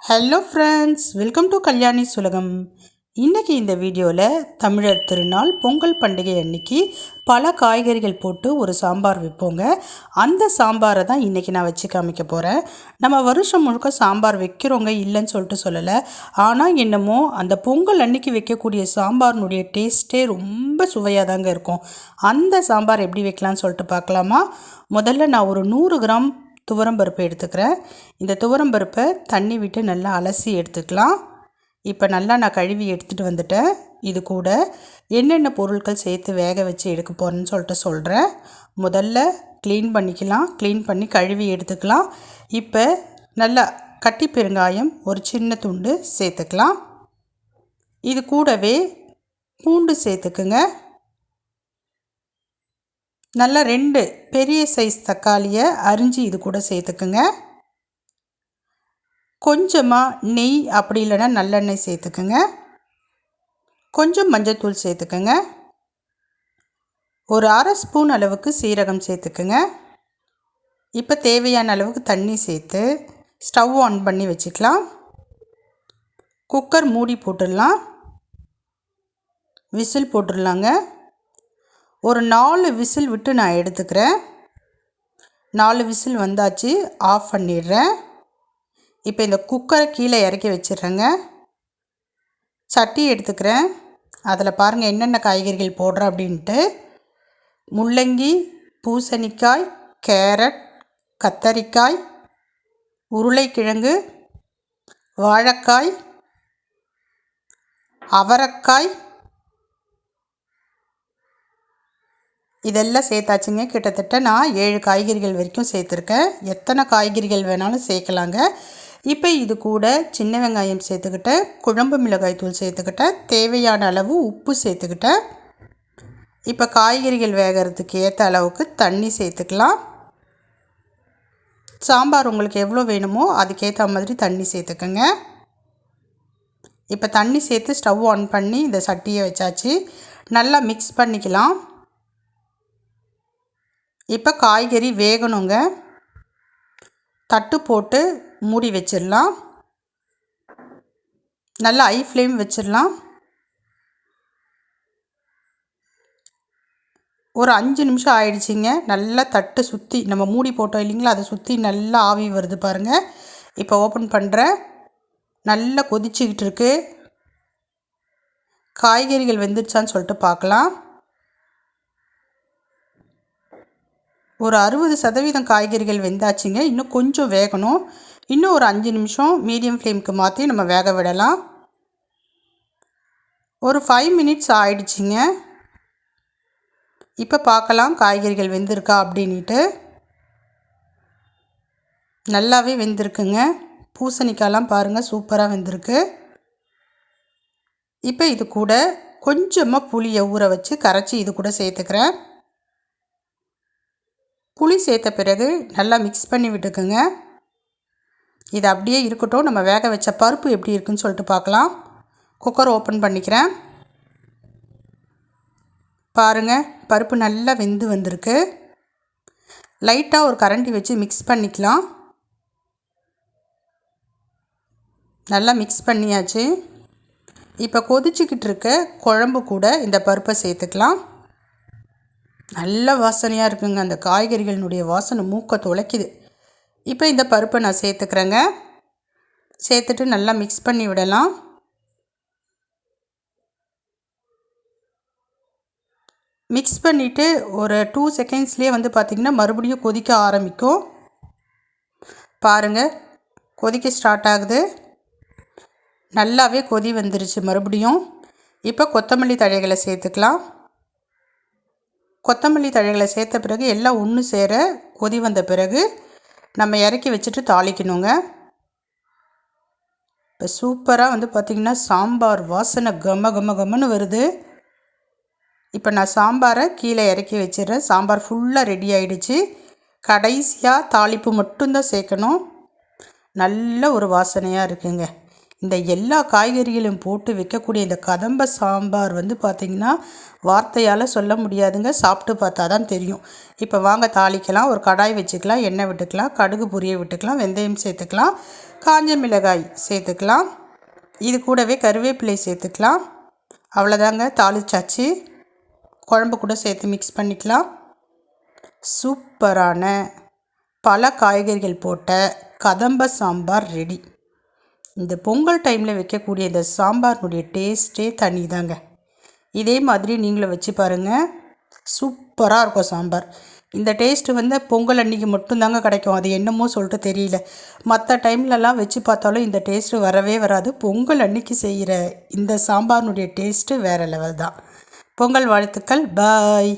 Hello friends, welcome to Kalyani சுலகம். இன்றைக்கி இந்த வீடியோவில் தமிழர் திருநாள் பொங்கல் பண்டிகை அன்னைக்கு பல காய்கறிகள் போட்டு ஒரு சாம்பார் வைப்போங்க. அந்த சாம்பாரை தான் இன்றைக்கி நான் வச்சு காமிக்க போகிறேன். நம்ம வருஷம் முழுக்க சாம்பார் வைக்கிறோங்க, இல்லைன்னு சொல்லிட்டு சொல்லலை. ஆனால் என்னமோ அந்த பொங்கல் அன்னைக்கு வைக்கக்கூடிய சாம்பாரினுடைய டேஸ்ட்டே ரொம்ப சுவையாக தாங்க இருக்கும். அந்த சாம்பார் எப்படி வைக்கலான்னு சொல்லிட்டு பார்க்கலாமா? முதல்ல நான் ஒரு 100 கிராம் துவரம்பருப்பு எடுத்துக்கிறேன். இந்த துவரம்பருப்பை தண்ணி விட்டு நல்லா அலசி எடுத்துக்கலாம். இப்போ நல்லா நான் கழுவி எடுத்துகிட்டு வந்துட்டேன். இது கூட என்னென்ன பொருட்கள் சேர்த்து வேக வச்சு எடுக்க போகிறேன்னு சொல்லிட்டு சொல்கிறேன். முதல்ல க்ளீன் பண்ணிக்கலாம். க்ளீன் பண்ணி கழுவி எடுத்துக்கலாம். இப்போ நல்லா கட்டி பெருங்காயம் ஒரு சின்ன துண்டு சேர்த்துக்கலாம். இது கூடவே பூண்டு சேர்த்துக்குங்க. நல்லா 2 பெரிய சைஸ் தக்காளியை அரிஞ்சு இது கூட சேர்த்துக்குங்க. கொஞ்சமாக நெய், அப்படி இல்லைன்னா நல்லெண்ணெய் சேர்த்துக்குங்க. கொஞ்சம் மஞ்சத்தூள் சேர்த்துக்குங்க. ஒரு 1/2 ஸ்பூன் அளவுக்கு சீரகம் சேர்த்துக்குங்க. இப்போ தேவையான அளவுக்கு தண்ணி சேர்த்து ஸ்டவ் ஆன் பண்ணி வச்சுக்கலாம். குக்கர் மூடி போட்டுடலாம். விசில் போட்டுடலாங்க. ஒரு 4 விசில் விட்டு நான் எடுத்துக்கிறேன். 4 விசில் வந்தாச்சு. ஆஃப் பண்ணிடுறேன். இப்போ இந்த குக்கரை கீழே இறக்கி வச்சிடுறேங்க. சட்டி எடுத்துக்கிறேன். அதில் பாருங்கள் என்னென்ன காய்கறிகள் போடுறேன் அப்படின்ட்டு. முள்ளங்கி, பூசணிக்காய், கேரட், கத்தரிக்காய், உருளைக்கிழங்கு, வாழைக்காய், அவரைக்காய், இதெல்லாம் சேர்த்தாச்சுங்க. கிட்டத்தட்ட நான் 7 காய்கறிகள் வரைக்கும் சேர்த்துருக்கேன். எத்தனை காய்கறிகள் வேணாலும் சேர்க்கலாங்க. இப்போ இது கூட சின்ன வெங்காயம் சேர்த்துக்கிட்டேன். குழம்பு மிளகாய் தூள் சேர்த்துக்கிட்டேன். தேவையான அளவு உப்பு சேர்த்துக்கிட்டேன். இப்போ காய்கறிகள் வேகிறதுக்கு ஏற்ற அளவுக்கு தண்ணி சேர்த்துக்கலாம். சாம்பார் உங்களுக்கு எவ்வளோ வேணுமோ அதுக்கேற்ற மாதிரி தண்ணி சேர்த்துக்கோங்க. இப்போ தண்ணி சேர்த்து ஸ்டவ் ஆன் பண்ணி இந்த சட்டியை வச்சாச்சு. நல்லா மிக்ஸ் பண்ணிக்கலாம். இப்போ காய்கறி வேகணுங்க. தட்டு போட்டு மூடி வச்சிடலாம். நல்லா ஹை ஃப்ளேம் வச்சிடலாம். ஒரு 5 நிமிஷம் ஆயிடுச்சிங்க. நல்லா தட்டு சுற்றி நம்ம மூடி போட்டோம் இல்லைங்களா, அதை சுற்றி நல்லா ஆவி வருது பாருங்கள். இப்போ ஓப்பன் பண்ணுறேன். நல்லா கொதிச்சுக்கிட்டு இருக்கு. காய்கறிகள் வெந்துருச்சான்னு சொல்லிட்டு பார்க்கலாம். ஒரு 60% காய்கறிகள் வெந்தாச்சுங்க. இன்னும் கொஞ்சம் வேகணும். இன்னும் ஒரு 5 நிமிஷம் மீடியம் ஃப்ளேமுக்கு மாற்றி நம்ம வேக விடலாம். ஒரு 5 மினிட்ஸ் ஆயிடுச்சிங்க. இப்போ பார்க்கலாம் காய்கறிகள் வெந்திருக்கா அப்படின்ட்டு. நல்லாவே வெந்திருக்குங்க. பூசணிக்காயெலாம் பாருங்கள் சூப்பராக வெந்திருக்கு. இப்போ இது கூட கொஞ்சமாக புளியை ஊற வச்சு கரைச்சி இது கூட சேர்த்துக்கிறேன். புளி சேர்த்த பிறகு நல்லா மிக்ஸ் பண்ணி விட்டுக்குங்க. இது அப்படியே இருக்கட்டும். நம்ம வேக வச்ச பருப்பு எப்படி இருக்குன்னு சொல்லிட்டு பார்க்கலாம். குக்கர் ஓப்பன் பண்ணிக்கிறேன். பாருங்கள் பருப்பு நல்லா வெந்து வந்திருக்கு. லைட்டாக ஒரு கரண்டி வச்சு மிக்ஸ் பண்ணிக்கலாம். நல்லா மிக்ஸ் பண்ணியாச்சு. இப்போ கொதிச்சுக்கிட்டு இருக்க குழம்பு கூட இந்த பருப்பை சேர்த்துக்கலாம். நல்ல வாசனையாக இருக்குங்க. அந்த காய்கறிகளினுடைய வாசனை மூக்கை துளைக்குது. இப்போ இந்த பருப்பை நான் சேர்த்துக்கிறேங்க. சேர்த்துட்டு நல்லா மிக்ஸ் பண்ணி விடலாம். மிக்ஸ் பண்ணிவிட்டு ஒரு 2 செகண்ட்ஸ்லேயே பார்த்திங்கன்னா மறுபடியும் கொதிக்க ஆரம்பிக்கும். பாருங்கள் கொதிக்க ஸ்டார்ட் ஆகுது. நல்லாவே கொதி வந்துருச்சு மறுபடியும். இப்போ கொத்தமல்லி தழைகளை சேர்த்துக்கலாம். கொத்தமல்லி தழைகளை சேர்த்த பிறகு எல்லாம் ஒன்று சேர கொதி வந்த பிறகு நம்ம இறக்கி வச்சுட்டு தாளிக்கணுங்க. இப்போ சூப்பராக பார்த்திங்கன்னா சாம்பார் வாசனை கம கம கமன்னு வருது. இப்போ நான் சாம்பாரை கீழே இறக்கி வச்சிடுறேன். சாம்பார் ஃபுல்லாக ரெடி ஆகிடுச்சு. கடைசியாக தாளிப்பு மட்டும்தான் சேர்க்கணும். நல்ல ஒரு வாசனையாக இருக்குங்க. இந்த எல்லா காய்கறிகளும் போட்டு வைக்கக்கூடிய இந்த கதம்ப சாம்பார் வந்து பார்த்திங்கன்னா வார்த்தையால் சொல்ல முடியாதுங்க. சாப்பிட்டு பார்த்தா தான் தெரியும். இப்போ வாங்க தாளிக்கலாம். ஒரு கடாய் வச்சுக்கலாம், எண்ணெய் விட்டுக்கலாம், கடுகு பொரிய விட்டுக்கலாம், வெந்தயம் சேர்த்துக்கலாம், காஞ்ச மிளகாய் சேர்த்துக்கலாம், இது கூடவே கருவேப்பிலை சேர்த்துக்கலாம். அவ்வளோதாங்க, தாளிச்சாச்சு. குழம்பு கூட சேர்த்து மிக்ஸ் பண்ணிக்கலாம். சூப்பரான பல காய்கறிகள் போட்ட கதம்ப சாம்பார் ரெடி. இந்த பொங்கல் டைமில் வைக்கக்கூடிய இந்த சாம்பார்னுடைய டேஸ்ட்டே தனி தாங்க. இதே மாதிரி நீங்களும் வச்சு பாருங்கள், சூப்பராக இருக்கும் சாம்பார். இந்த டேஸ்ட்டு வந்து பொங்கல் அன்றைக்கி மட்டும்தாங்க கிடைக்கும். அது என்னமோ சொல்லிட்டு தெரியல, மற்ற டைம்லலாம் வச்சு பார்த்தாலும் இந்த டேஸ்ட்டு வரவே வராது. பொங்கல் அன்றைக்கி செய்கிற இந்த சாம்பார்னுடைய டேஸ்ட்டு வேறு லெவல் தான். பொங்கல் வாழ்த்துக்கள். பாய்.